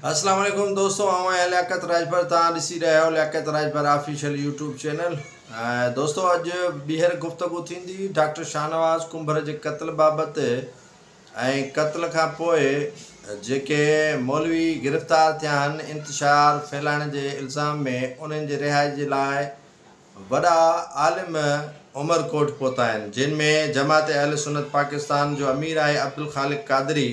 अस्सलाम वालेकुम दोस्तों, आऊं लियाकत राजभर तव्हां ॾिसी रहिया Liaquat Rajbhar official YouTube channel. दोस्तों अॼु ॿीहर गुफ़्तगू थींदी डॉक्टर शाहनवाज़ कुंभर जे क़त्ल बाबति ऐं क़त्ल खां पोइ जेके मौलवी गिरफ़्तार थिया आहिनि इंतशार फैलाइण जे इल्ज़ाम में उन्हनि जे रिहाई जे लाइ वॾा आलिम उमरकोट पहुता आहिनि, जिन में जमात अहल सुन्नत पाकिस्तान जो अमीर आहे अब्दुल ख़ालिक क़ादरी,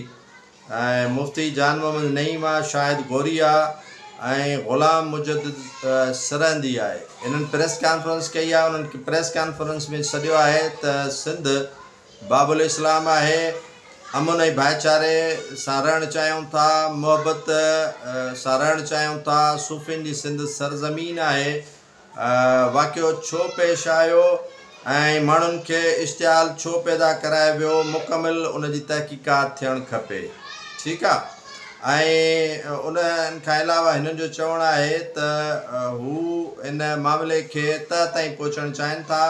मुफ्ती जान मोहम्मद नईमा शाहिद गौरिया ऐं ग़ुलाम मुजद्दिद सरहंदी आहे। इन्हनि प्रेस कॉन्फ्रेंस कई आहे। उन्हनि प्रेस कॉन्फ्रेंस में सॼो आहे त सिंध बाबुल इस्लाम आहे, अमन ऐं भाईचारे सां रहणु चाहियूं था, मुहबत सां रहणु चाहियूं था, सूफ़ियुनि जी सिंध सरज़मीन आहे। वाक़ियो छो पेश आयो ऐं माण्हुनि खे इश्तिहाल छो पैदा कराए वियो, मुकमिल उन जी तहक़ीक़ात थियणु खपे। ठीकु आहे। ऐं उन्हनि खां अलावा हिननि जो चवणु आहे त हू इन मामले खे तह ताईं पहुचणु चाहिनि था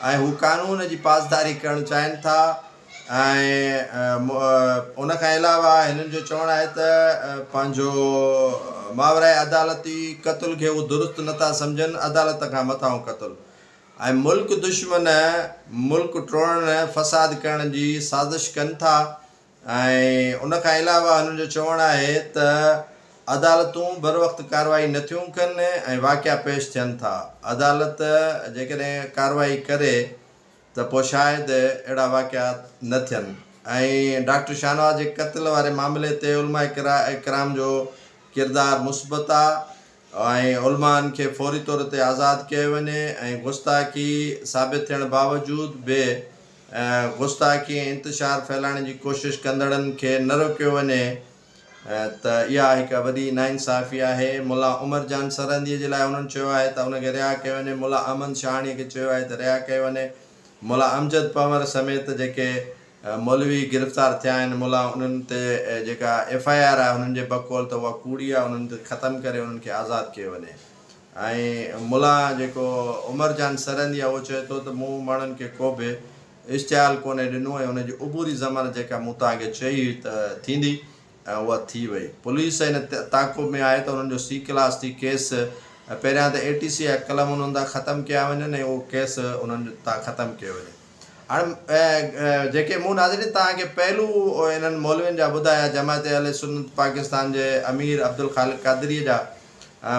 ऐं हू कानून जी पासदारी करणु चाहिनि था। ऐं उन खां अलावा हिननि जो चवणु आहे त पंहिंजो मावराए अदालती क़त्ल खे हू दुरुस्त नथा सम्झनि, अदालत खां मथां क़त्ल ऐं मुल्क दुश्मन मुल्क टोड़ण फ़साद करण जी साज़िश कनि था। ऐं उन खां अलावा हुननि जो चवणु आहे त अदालतूं बर वक़्तु कार्रवाई नथियूं कनि ऐं वाक़िया पेश थियनि था। अदालत जेकॾहिं कार्रवाई करे त पोइ शायदि अहिड़ा वाक़िया न थियनि। ऐं डॉक्टर शाहनवाज़ जे क़त्ल वारे मामले ते उलमा इकराम जो किरदारु मुस्बत आहे ऐं उलमानि खे फौरी तौर ते आज़ादु कयो वञे ऐं गुस्ताखी साबित थियण बावजूदि बि गुस्ताखी ऐं इंतशार फैलाइण जी कोशिशि कंदड़नि खे न रोकियो वञे त इहा हिकु वॾी नाइंसाफ़ी आहे। मुला उमर जान सरहंदीअ जे लाइ उन्हनि चयो आहे त उनखे रिहा कयो वञे। मुला अमन शाहाणीअ खे चयो आहे त रिहा कयो वञे। मुला अमजद पंवर समेत जेके मौलवी गिरफ़्तार थिया आहिनि, मुला उन्हनि ते जेका FIR आहे हुननि जे बकौल त उहा कूड़ी आहे, उन्हनि ते ख़तमु करे उन्हनि खे आज़ादु कयो वञे। ऐं मुला जेको उमर जान सरहंदी आहे उहो चए थो त मूं माण्हुनि खे को बि इश्तिहाल कोन्हे ॾिनो ऐं उनजी उबूरी ज़मानत जेका मूं तव्हांखे चई हुई त थींदी उहा थी वई। पुलिस हिन ताक़ुब में आहे त उन्हनि जो C क्लास थी केस पहिरियां त ATC जा कलम उन्हनि तां ख़तमु कया वञनि ऐं उहो केस उन्हनि तां ख़तमु कयो वञे। हाणे जेके मूं नाज़रीन तव्हांखे पहलू इन्हनि मौलवियुनि जा ॿुधाया, जमात अहल सुन्नत पाकिस्तान जे अमीर अब्दुल ख़ालिक क़ादरीअ जा,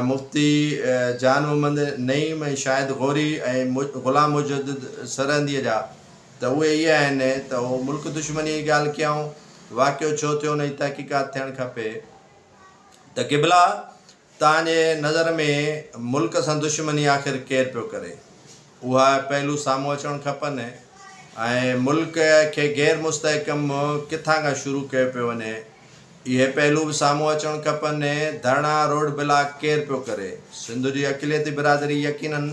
मुफ्ती जान मोहम्मद नईम ऐं शाहिद गौरी ऐं ग़ुलाम मुजद्दिद सरहंदीअ जा, त उहे इहे आहिनि त उहो मुल्क दुश्मनी जी ॻाल्हि कयूं, वाक़ियो छो थियो उन जी तहक़ीक़ात थियणु खपे। त क़िबला तव्हांजे नज़र में मुल्क सां दुश्मनी आख़िर केरु पियो करे, उहा पहलू साम्हूं अचणु खपनि। ऐं मुल्क खे ग़ैर मुस्तहकम किथां खां शुरू कयो पियो वञे, इहे पहलू बि साम्हूं अचणु खपनि। धरना रोड ब्लॉक केरु पियो करे। सिंध जी अक़लियती बिरादरी यकीनन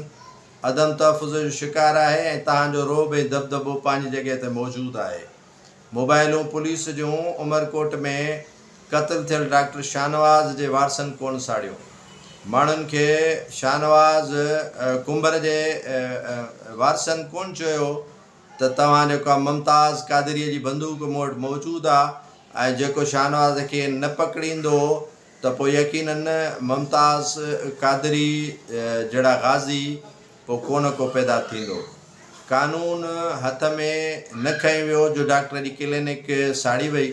अदम तहफ़ुज़ जो शिकार आहे ऐं तव्हांजो रोब ऐं दबदबो पंहिंजी जॻह ते मौजूदु आहे। मोबाइलूं पुलिस जूं उमरकोट में क़त्ल थियल डॉक्टर शाहनवाज़ जे वारसनि कोन साड़ियो। माण्हुनि खे शाहनवाज़ कुंभर जे वारसनि कोन चयो त तव्हां जेको आहे मुमताज़ क़ादरीअ जी बंदूक मूं वटि मौजूदु आहे ऐं जेको शाहनवाज़ खे न पकड़ींदो त पोइ यकीनन मुमताज़ क़ादरी जहिड़ा गाज़ी पोइ को पैदा थींदो। कानून हथ में न खई वियो जो डॉक्टर जी क्लिनिक साड़ी वई।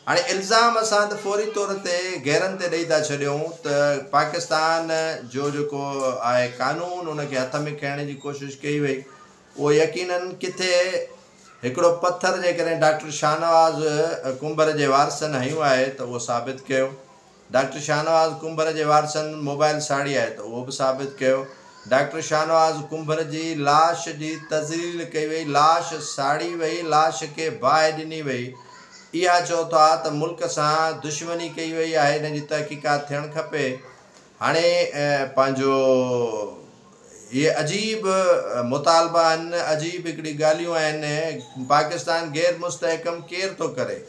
हाणे इल्ज़ाम असां त फौरी तौर ते गैरनि ते ॾेई था छॾियूं त पाकिस्तान जो जेको आहे कानून उनखे हथ में खणण जी कोशिशि कई वई। उहो यकीनन किथे हिकिड़ो पथर जेकॾहिं डॉक्टर शाहनवाज़ कुंभर जे वारसनि हयूं आहे त उहो साबित कयो। डॉक्टर शाहनवाज़ कुंभर जे वारसनि मोबाइल साड़ी आहे त उहो बि साबित कयो। डॉक्टर शाहनवाज़ कुंभर जी लाश जी तज़लील कई वई, लाश साड़ी वई, लाश खे बाहि ॾिनी वई। इहा चओ था त मुल्क सां दुश्मनी कई वई आहे, हिन जी तहक़ीक़ात थियणु खपे। हाणे पंहिंजो इहे अजीब मुतालबा आहिनि, अजीब हिकिड़ी ॻाल्हियूं आहिनि। पाकिस्तान ग़ैर मुस्तहकम केरु थो करे।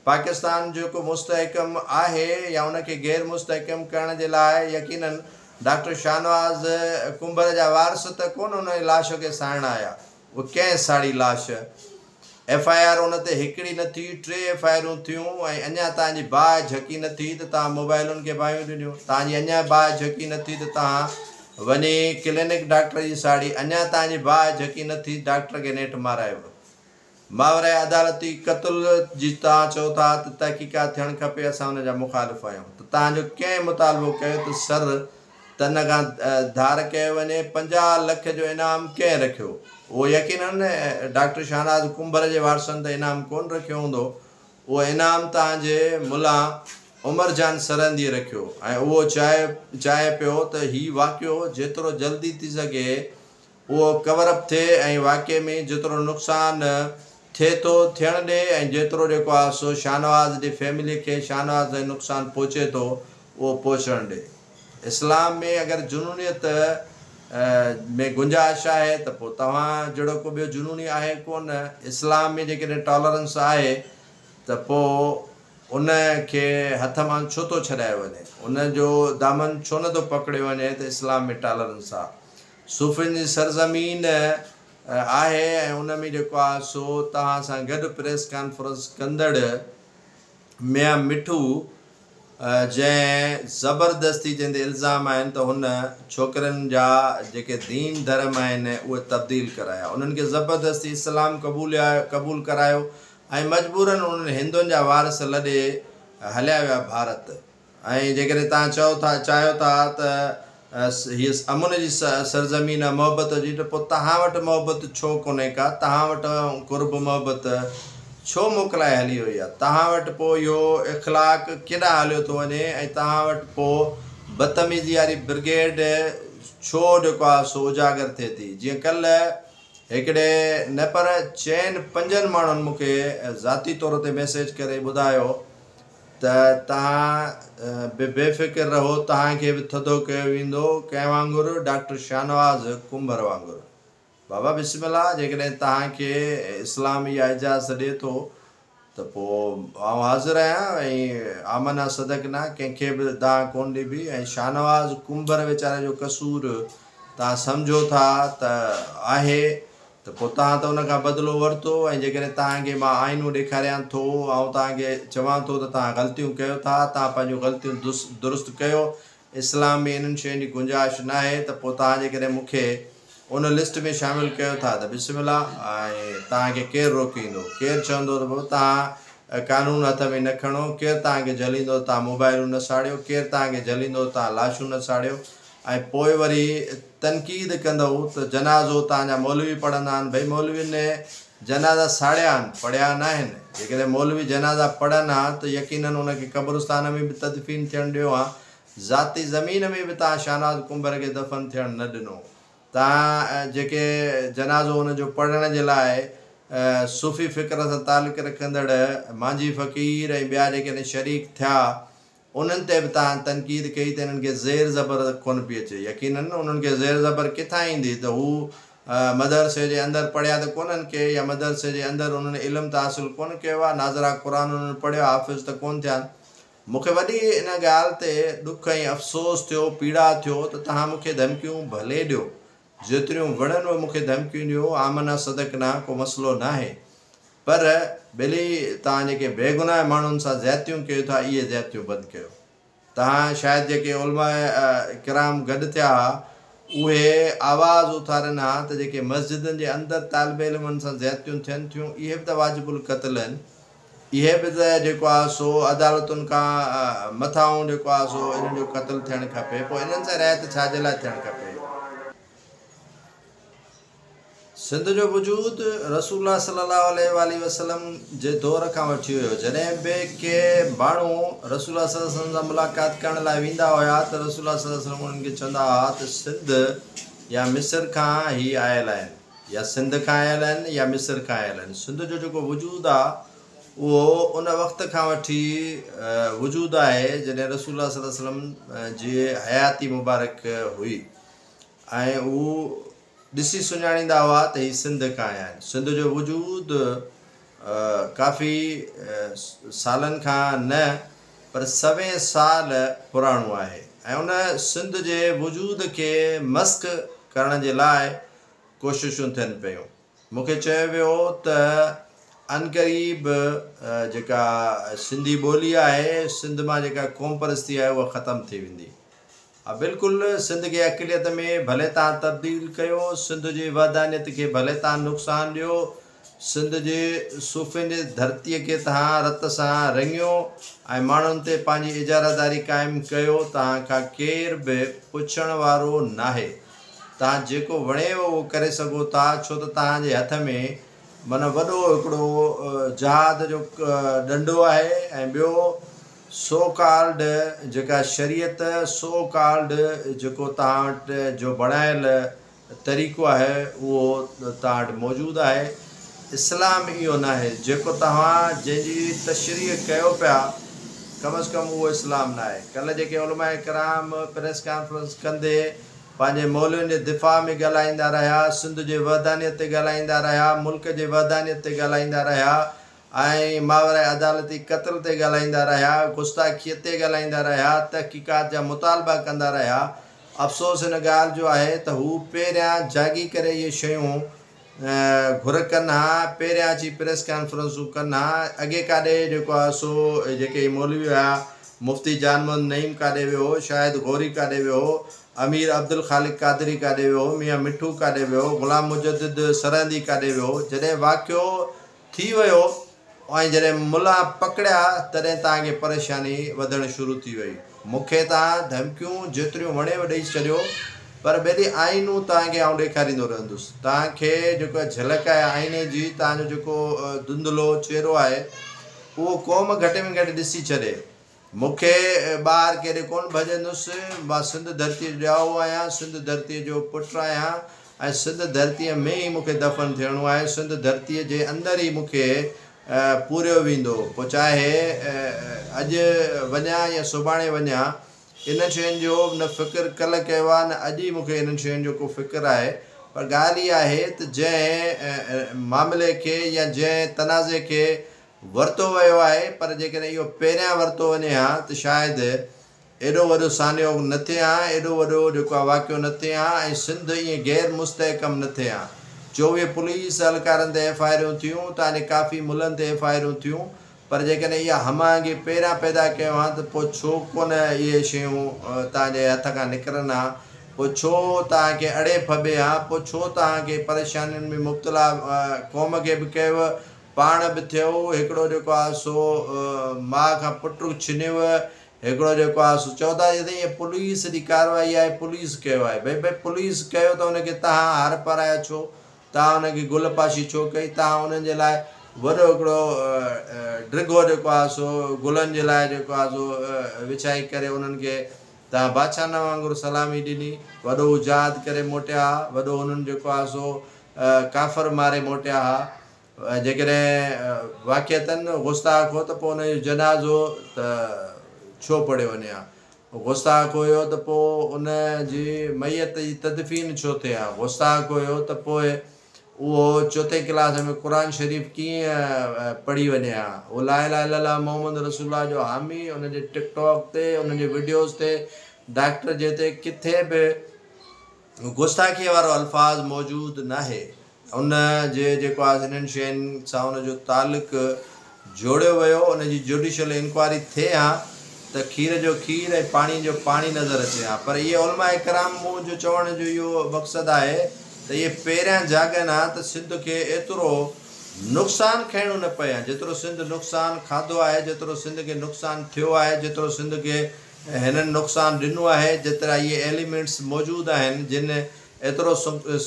पाकिस्तान जेको मुस्तहकम आहे या उनखे ग़ैर मुस्तहकम करण जे लाइ यकीनन डॉक्टर शाहनवाज़ कुंभर जा वारस त कोन उन लाश खे साड़ण आया। उहो कंहिं साड़ी लाश FIR उन ते हिकिड़ी न थी 3 FIR थियूं ऐं अञा तव्हांजी बाहि झकी न थी त तव्हां मोबाइलुनि खे बाहियूं ॾिनियूं। तव्हांजी अञा बाहि झकी न थी त तव्हां वञी क्लिनिक डॉक्टर जी साड़ी, अञा तव्हांजी बाहि झकी न थी डॉक्टर खे नेठि मारायो। मावरे अदालती क़त्ल जी तव्हां चओ था त तहक़ीक़ात थियणु खपे, असां हुन जा मुखालिफ़ आहियूं। त तव्हांजो कंहिं मुतालबो कयो त सर तन खां धार कयो वञे, 50 लख जो इनाम कंहिं रखियो? उहो यकीनन डॉक्टर शाहनवाज़ कुंभर जे वारसनि त इनाम कोन रखियो हूंदो, उहो इनाम तव्हांजे मुला उमरजान सरहंदी रखियो ऐं उहो चाहे पियो त हीउ वाक़ियो जेतिरो जल्दी थी सघे उहो कवरअप थिए ऐं वाक़े में जेतिरो नुक़सानु थिए थो थियणु ॾिए ऐं जेतिरो जेको आहे सो शाहनवाज़ जी फैमिली खे शाहनवाज़ जो नुक़सानु पहुचे थो उहो पहुचणु ॾिए। इस्लाम में अगरि जुनूनियत में गुंजाइश आहे त पोइ तव्हां जहिड़ो को ॿियो जुनूनी आहे कोन। इस्लाम में जेकॾहिं टॉलरेंस आहे त पोइ उन खे हथ मां छो थो छॾायो वञे, उन जो दामन छो नथो पकड़ियो वञे त इस्लाम में टॉलरेंस आहे। सूफ़ियुनि जी सरज़मीन आहे ऐं उन में जेको आहे सो तव्हां सां गॾु प्रेस कॉन्फ्रेंस कंदड़ मियां मिठू जंहिं ज़बरदस्ती जंहिंते इल्ज़ाम आहिनि त हुन छोकिरनि जा जेके दीन धर्म आहिनि उहे तब्दील कराया, उन्हनि खे ज़बरदस्ती इस्लाम क़बूल करायो ऐं मजबूरन उन्हनि हिंदुनि जा वारस लॾे हलिया विया भारत। ऐं जेकॾहिं तव्हां चाहियो था त हीअ अमुन जी सरज़मीन आहे मोहबत जी, त पोइ तव्हां वटि मोहबत छो कोन्हे का? तव्हां वटि कुर्ब मोहबत छो मोकिलाए हली वई आहे? तव्हां वटि पोइ इहो इख़लाक़ केॾांहुं हलियो थो वञे ऐं तव्हां वटि पोइ बदतमीज़ी वारी ब्रिगेड छो जेको आहे सो उजागर थिए थी? जीअं कल्ह हिकिड़े न पर 4-5 माण्हुनि मूंखे ज़ाती तौर ते मैसेज करे ॿुधायो त तव्हां बेफ़िक्र रहो, तव्हांखे बि थधो कयो वेंदो कंहिं वांगुरु, डॉक्टर शाहनवाज़ कुंभर वांगुरु। बाबा बिस्मिल्लाह, जेकॾहिं तव्हांखे इस्लाम इहा इजाज़त ॾिए थो त पोइ आउं हाज़िर आहियां ऐं आमना सदकना कंहिंखे बि दांह कोन ॾिबी। ऐं शाहनवाज़ कुंभर वीचारे जो कसूर तव्हां सम्झो था त आहे त पोइ तव्हां त उनखां बदिलो वरितो ऐं जेकॾहिं तव्हांखे मां आइनूं ॾेखारियां थो ऐं तव्हांखे चवां थो त तव्हां ग़लतियूं कयो था, तव्हां पंहिंजूं ग़लतियूं दुरुस्त कयो, इस्लाम में इन्हनि शयुनि जी गुंजाइश न आहे, त पोइ तव्हां जेकॾहिं मूंखे उन लिस्ट में शामिलु कयो था त बिस्मिल्लाह, ऐं तव्हांखे केरु रोकींदो? केरु चवंदो त पोइ तव्हां कानून हथ में न खणो? केरु तव्हांखे झलींदो तव्हां मोबाइलूं न साड़ियो? केरु तव्हांखे झलींदो तव्हां लाशूं न साड़ियो? ऐं पोइ वरी तनक़ीद कंदव त जनाज़ो तव्हांजा मौलवी पढ़ंदा आहिनि। भई मौलवियुनि ने जनाज़ा साड़िया आहिनि, पढ़िया न आहिनि। जेकॾहिं मौलवी जनाज़ा पढ़नि हा त यकीनन उनखे क़ब्रिस्तान में बि तदफ़ीन थियणु ॾियो हा, ज़ाती ज़मीन में बि तव्हां शाहनवाज़ कुंभर खे दफ़न थियणु न ॾिनो। तव्हां जेके जनाज़ो हुनजो पढ़ण जे लाइ सूफ़ी फ़िक्र सां तालुक़ रखंदड़ मांझी फ़क़ीर ऐं ॿिया जेके शरीक थिया उन्हनि ते बि तव्हां तनक़ीद कई त इन्हनि खे ज़ेर ज़बर कोन पई अचे। यकीनन उन्हनि खे ज़ेर ज़बर किथां ईंदी त हू मदरसे जे अंदरि पढ़िया त कोन्हनि के, या मदरसे जे अंदरि उन्हनि इल्मु त हासिलु कोन कयो आहे, नाज़रा क़ुर उन्हनि पढ़ियो, हाफ़िज़ त कोन थिया। मूंखे वॾी इन ॻाल्हि ते ॾुख ऐं अफ़सोस थियो, पीड़ा थियो त तव्हां मूंखे धमकियूं भले ॾियो, जेतिरियूं वणनि उहे मूंखे धमकियूं ॾियो, आमना सदकना, को मसइलो न आहे, पर भली तव्हां जेके बेगुनाह माण्हुनि सां ज़्यादतियूं कयो था इहे ज़्यादतियूं बंदि कयो। तव्हां शायदि जेके उलमा किराम गॾु थिया उहे आवाज़ उथारनि हा त जेके मस्जिदनि जे अंदरि तालिब इल्मनि सां ज़्यादतियूं थियनि थियूं इहे बि त वाजिबुल क़त्ल आहिनि, इहे बि त जेको आहे सो अदालतुनि खां मथां जेको आहे सो इन्हनि जो क़त्ल थियणु खपे। पोइ इन्हनि सां रिआयत छाजे लाइ थियणु खपे? सिंध जो वजूद रसूलुल्लाह सल्लल्लाहु अलैहि वसल्लम जे दौर खां वठी हुयो। जॾहिं बि के माण्हू रसूलुल्लाह सल्लल्लाहु अलैहि वसल्लम सां मुलाक़ात करण लाइ वेंदा हुआ त रसूलुल्लाह सल्लल्लाहु अलैहि वसल्लम उन्हनि खे चवंदा हुआ त सिंध या मिस्र खां ही आयल आहिनि, या सिंध खां आयल आहिनि या मिस्र खां आयल आहिनि। सिंध जो जेको वजूद आहे उहो उन वक़्त खां वठी वजूद आहे जॾहिं रसूलुल्लाह सल्लल्लाहु अलैहि वसल्लम जी हयाती मुबारक हुई ऐं उहो ॾिसी सुञाणींदा हुआ त हीअ सिंध खां आया आहिनि। सिंध जो वजूद काफ़ी सालनि खां न पर 100 साल पुराणो आहे ऐं उन सिंध जे वजूद खे मस्क करण जे लाइ कोशिशूं थियनि पियूं। मूंखे चयो वियो त अनक़रीब जेका सिंधी ॿोली आहे, सिंध मां जेका क़ौम परस्ती आहे, उहा ख़तमु थी वेंदी। बिल्कुलु सिंध खे अक़लियत में भले तव्हां तब्दील कयो, सिंध जी वहदानियत खे भले तव्हां नुक़सानु ॾियो, सिंध जे सूफ़े जी धरतीअ खे तव्हां रत सां रंगियो ऐं माण्हुनि ते पंहिंजी इजारादारी क़ाइमु कयो, तव्हां खां केर बि पुछण वारो नाहे। तव्हां जेको वणेव उहो करे सघो था, छो त तव्हांजे हथ में माना वॾो हिकिड़ो जहाद जो डंडो आहे ऐं ॿियो सो कॉल्ड जेका शरीयत, सो कॉल्ड जेको तव्हां वटि जो बणायल तरीक़ो आहे उहो तव्हां वटि मौजूदु आहे। इस्लाम इहो न आहे जेको तव्हां जंहिंजी तशरीह कयो पिया, कम अज़ कम उहो इस्लाम न आहे। कल्ह जेके उलमा कराम प्रेस कॉन्फ्रेंस कंदे पंहिंजे मौलवियुनि जे दिफ़ा में ॻाल्हाईंदा रहिया, सिंध जे वहदानियत ते ॻाल्हाईंदा रहिया, मुल्क जे वहदानियत ते ॻाल्हाईंदा रहिया ऐं मावरा अदालती क़त्ल ते ॻाल्हाईंदा रहिया, गुस्ताखीअ ते ॻाल्हाईंदा रहिया, तहक़ीक़ात जा मुतालबा कंदा रहिया। अफ़सोस हिन ॻाल्हि जो आहे त हू पहिरियां जागी करे इहे शयूं घुर कनि हा, पहिरियां अची प्रेस कॉन्फ्रेंसूं कनि हा। अॻे काॾे जेको आहे सो जेके मौलवी हुआ, मुफ़्ती जान मोहम्मद नईम काॾे वियो हो, शाहिद गौरी काॾे वियो हो, अमीर अब्दुल ख़ालिक कादरी काॾे वियो हो, मियां मिठू काॾे वियो हो, ग़ुलाम मुजद्दिद सरहंदी काॾे वियो हो। जॾहिं वाक़ियो थी वियो ऐं जॾहिं मुला पकड़िया तॾहिं तव्हांखे परेशानी वधणु शुरू थी वई। मूंखे तव्हां धमकियूं जेतिरियूं वणेव ॾेई छॾियो, पर ॿिए ॾींहुं आइनूं तव्हांखे आउं ॾेखारींदो रहंदुसि। तव्हांखे जेको झलक आहे आईने जी, तव्हांजो जेको धुंधलो चहिरो आहे उहो क़ौम घटि में घटि ॾिसी छॾे। मूंखे ॿाहिरि केॾे कोन भॼंदुसि, मां सिंध धरतीअ जो ॼाओ आहियां, सिंध धरतीअ जो पुटु आहियां ऐं सिंध धरतीअ में ई मूंखे दफ़न थियणो आहे। सिंध धरतीअ जे अंदरि ई मूंखे पूरियो वेंदो, पोइ चाहे अॼु वञा या सुभाणे वञा। इन शयुनि जो न फ़िक्रु कल्ह कयो आहे, न अॼु ई मूंखे इन्हनि शयुनि जो को फ़िक्रु आहे। पर ॻाल्हि इहा आहे त जंहिं मामले खे या जंहिं तनाज़े खे वरितो वियो आहे, पर जेकॾहिं इहो पहिरियां वरितो वञे हा त शायदि एॾो वॾो सानियोग न थिए हा, एॾो वॾो जेको आहे वाक़ियो न थिए हा ऐं सिंध ईअं गैर मुस्तहकम न थिए हा। 24 पुलिस एहलकारनि ते एफआईआरूं थियूं, तव्हांजे काफ़ी मुल्हनि ते एफआईआरूं थियूं, पर जेकॾहिं इहा हमांगी पहिरियां पैदा कयो हा त पोइ छो कोन इहे शयूं तव्हांजे हथ खां निकिरनि हा, पोइ छो तव्हांखे अड़े फॿे हा, पोइ छो तव्हांखे परेशानियुनि में मुब्तला क़ौम खे बि कयव, पाण बि थियो। हिकिड़ो जेको आहे सो माउ खां पुटु छिनियव, हिकिड़ो जेको आहे सो चवंदा इहे पुलिस जी कारवाई आहे, पुलिस कयो आहे। भई पुलिस कयो त हुनखे तव्हां हार पाराया छो, तव्हां हुनखे गुल पाशी छो कई, तव्हां हुननि जे लाइ वॾो हिकिड़ो ड्रिगो जेको आहे सो गुलनि जे लाइ जेको आहे सो विछाई करे उन्हनि खे तव्हां बादशाहनि वांगुरु सलामी ॾिनी, वॾो उजाद करे मोटिया हा, वॾो हुननि जेको आहे सो काफ़र मारे मोटिया हा। जेकॾहिं वाक़ियतनि गुस्ताख़ हो त पोइ हुनजो जनाज़ो त छो पढ़ियो वञे हा, गुस्ताख़ हुयो त पोइ उन जी मैयत जी तदफ़ीन छो थिए हा, गुस्ताख़ हुयो त पोइ उहो 4थे क्लास में क़ुर शरीफ़ कीअं पढ़ी वञे हा। उहो ला इलाहा इल्लल्लाह मोहम्मद रसूलुल्लाह जो हामी उनजे टिकटॉक ते, उनजे वीडियोज़ ते, डॉक्टर जे ते किथे बि गुस्ताखीअ वारो अल्फाज़ मौजूदु न आहे। उन जे जेको आहे हिननि शयुनि सां उनजो तालुक जोड़ियो वियो, उनजी जुडिशल इंक्वायरी थिए हा त खीर जो खीर ऐं पाणी जो पाणी नज़र अचे हा। पर इहे उलमा कराम जो चवण जो इहो मक़सदु आहे त इहे पहिरियां जाॻनि हा त सिंध खे एतिरो नुक़सानु खणणो न पए हा, जेतिरो सिंध नुक़सानु खाधो आहे, जेतिरो सिंध खे नुक़सानु थियो आहे, जेतिरो सिंध खे हिननि नुक़सानु ॾिनो आहे, जेतिरा इहे एलिमेंट्स मौजूदु आहिनि जिन एतिरो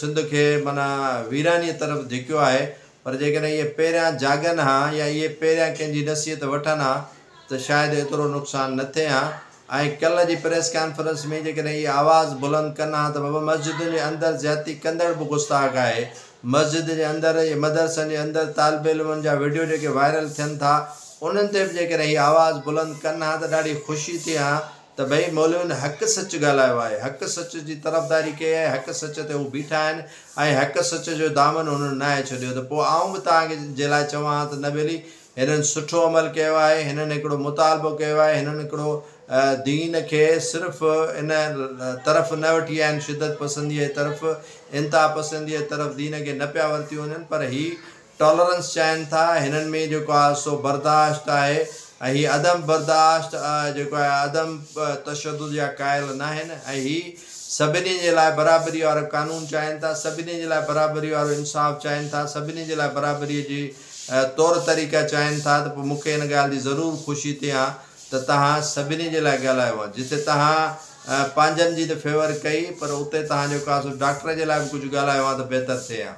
सिंध खे माना वीरानीअ तरफ़ धिकियो आहे। पर जेकॾहिं इहे पहिरियां जाॻनि हा या इहे पहिरियां कंहिंजी नसीहत वठनि हा त शायदि एतिरो नुक़सानु न थिए हा। ऐं कल्ह जी प्रेस कॉन्फ्रेंस में जेकॾहिं इहा आवाज़ु बुलंद कनि हा त बाबा मस्जिदुनि जे अंदरि ज़्यादती कंदड़ बि गुस्ताख़ आहे, मस्जिद जे अंदरि मदरसनि जे अंदरि तालिब इल्मनि जा वीडियो जेके वायरल थियनि था उन्हनि ते बि जेकॾहिं इहा आवाज़ु बुलंद कनि हा त ॾाढी ख़ुशी थिए हा त भई मौलवियुनि हक़ सच ॻाल्हायो आहे, हक़ सच जी तरफ़दारी कई आहे, हक़ सच ते हू बीठा आहिनि ऐं हक़ सच जो दामन हुननि नाहे छॾियो। त पोइ आऊं बि तव्हांखे जे लाइ चवां त न बेली हिननि सुठो अमल कयो आहे, हिननि हिकिड़ो मुतालबो कयो आहे, हिननि हिकिड़ो दीन खे सिर्फ़ु इन तरफ़ न वठी आया आहिनि, शिदत पसंदीअ जी तरफ़, इंतिहा पसंदीअ जी तरफ़ दीन खे न पिया वरिती वञनि, पर ही टॉलरेंस चाहिनि था, हिननि में जेको आहे सो बर्दाश्त आहे ऐं हीअ अदम बर्दाश्त जेको आहे अदम तशद्दुद जा क़ाइल न आहिनि ऐं हीअ सभिनी जे लाइ बराबरी वारो कानून चाहिनि था, सभिनी जे लाइ बराबरी वारो इंसाफ़ चाहिनि था, सभिनी जे लाइ बराबरीअ जी तौर तरीक़ा चाहिनि था। त पोइ मूंखे हिन ॻाल्हि जी ज़रूरु ख़ुशी थिए हा त तव्हां सभिनी जे लाइ ॻाल्हायो आहे। जिते तव्हां पंहिंजनि जी त फेवर कई पर उते तव्हां जेको आहे सो डॉक्टर जे लाइ बि कुझु ॻाल्हायो आहे त बहितर थिए हा।